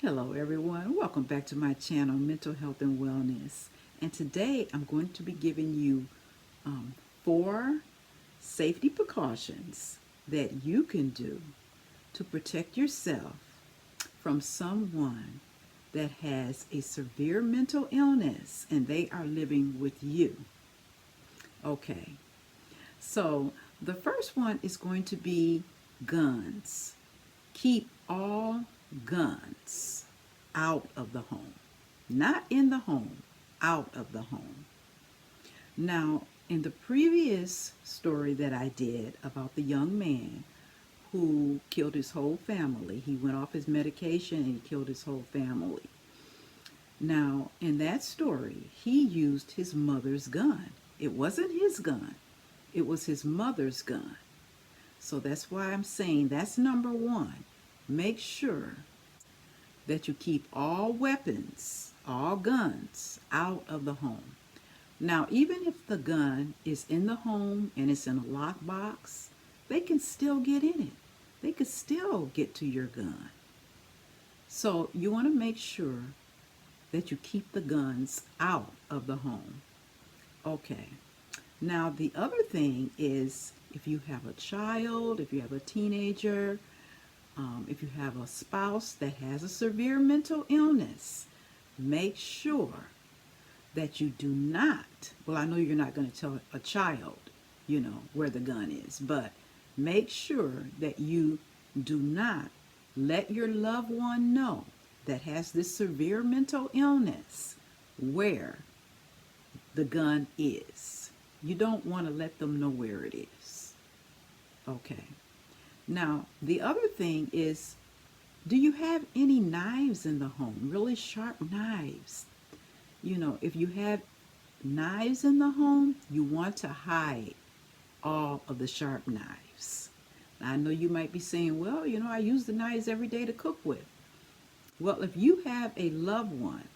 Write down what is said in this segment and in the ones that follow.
Hello everyone, welcome back to my channel, Mental Health and Wellness. And today I'm going to be giving you 4 safety precautions that you can do to protect yourself from someone that has a severe mental illness and they are living with you. Okay, so the first one is going to be guns. Keep all guns out of the home. Not in the home, out of the home. Now, in the previous story that I did about the young man who killed his whole family, he went off his medication and he killed his whole family. Now, in that story, he used his mother's gun. It wasn't his gun, it was his mother's gun. So that's why I'm saying that's number one. Make sure that you keep all weapons, all guns out of the home. Now, even if the gun is in the home and it's in a lockbox, they can still get in it. They could still get to your gun. So you want to make sure that you keep the guns out of the home. Okay. Now, the other thing is if you have a child, if you have a teenager, if you have a spouse that has a severe mental illness, make sure that you do not, well, I know you're not going to tell a child, where the gun is, but make sure that you do not let your loved one know that has this severe mental illness where the gun is. You don't want to let them know where it is. Okay. Now, the other thing is, do you have any knives in the home? Really sharp knives. If you have knives in the home, you want to hide all of the sharp knives. Now, I know you might be saying, well, I use the knives every day to cook with. Well, if you have a loved one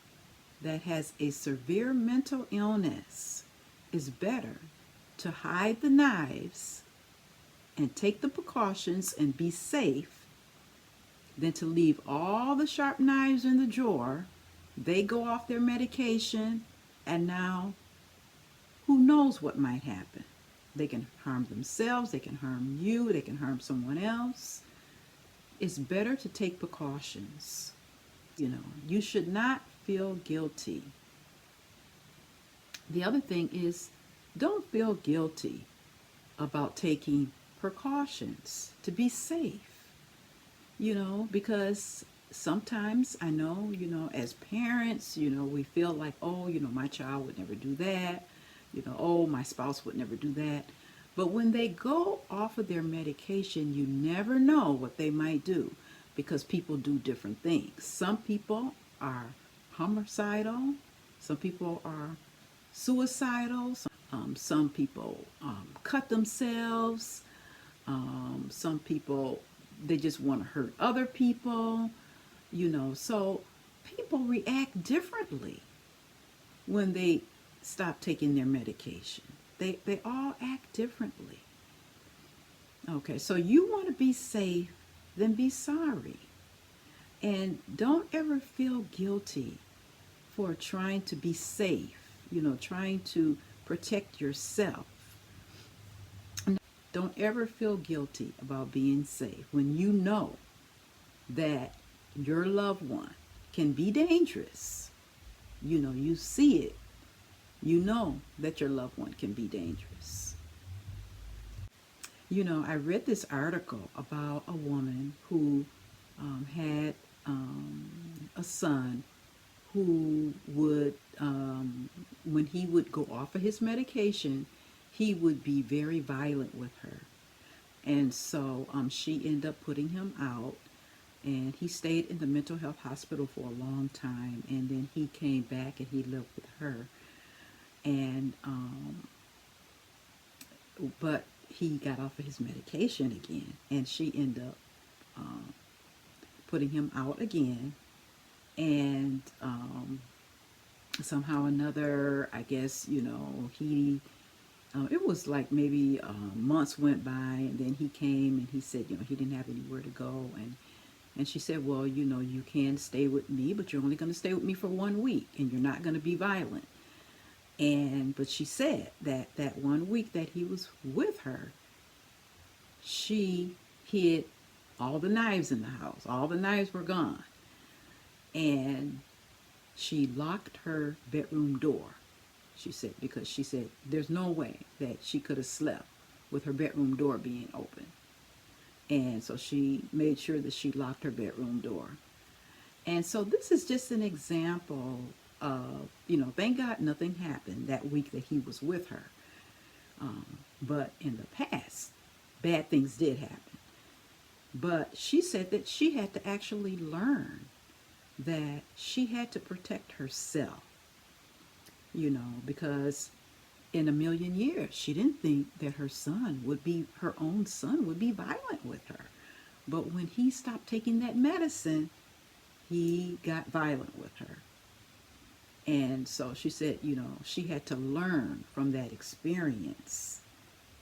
that has a severe mental illness, it's better to hide the knives and take the precautions and be safe than to leave all the sharp knives in the drawer. They go off their medication, and now who knows what might happen. They can harm themselves, they can harm you, they can harm someone else. It's better to take precautions. You should not feel guilty. The other thing is, don't feel guilty about taking precautions to be safe, because sometimes I know, as parents, we feel like, oh, my child would never do that, oh, my spouse would never do that. But when they go off of their medication, you never know what they might do because people do different things. Some people are homicidal, some people are suicidal, some people cut themselves, some people, they just want to hurt other people, so people react differently when they stop taking their medication. They all act differently. Okay, so you want to be safe, then be sorry. And don't ever feel guilty for trying to be safe, trying to protect yourself. Don't ever feel guilty about being safe when you know that your loved one can be dangerous. You see it. You know that your loved one can be dangerous. I read this article about a woman who had a son who would, when he would go off of his medication, he would be very violent with her. And so she ended up putting him out, and he stayed in the mental health hospital for a long time. And then he came back and he lived with her. And but he got off of his medication again, and she ended up putting him out again. And somehow or another, I guess, he it was like maybe months went by, and then he came and he said, he didn't have anywhere to go, and And she said, well, you know, you can stay with me, but you're only going to stay with me for 1 week and you're not going to be violent. But she said that that 1 week that he was with her, she hid all the knives in the house. All the knives were gone. And she locked her bedroom door, she said, because she said there's no way that she could have slept with her bedroom door being open. And so she made sure that she locked her bedroom door. And so this is just an example of, you know, thank God nothing happened that week that he was with her. But in the past, bad things did happen. But she said that she had to actually learn that she had to protect herself, you know, because in a million years, she didn't think that her own son would be violent with her. But when he stopped taking that medicine, he got violent with her. And so she said, you know, she had to learn from that experience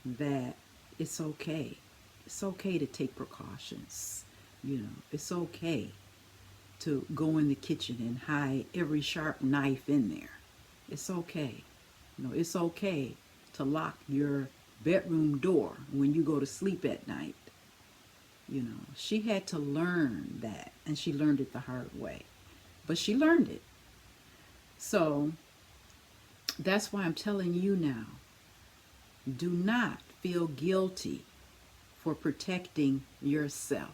that it's okay. It's okay to take precautions. You know, it's okay to go in the kitchen and hide every sharp knife in there. It's okay. You know, it's okay to lock your bedroom door when you go to sleep at night. You know, she had to learn that, and she learned it the hard way. But she learned it. So that's why I'm telling you now, do not feel guilty for protecting yourself.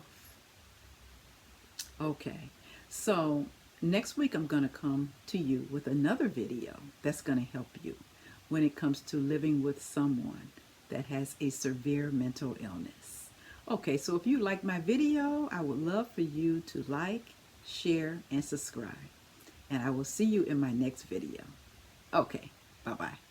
Okay, so next week I'm going to come to you with another video that's going to help you when it comes to living with someone that has a severe mental illness. Okay, so if you like my video, I would love for you to like, share, and subscribe. And I will see you in my next video. Okay, bye-bye.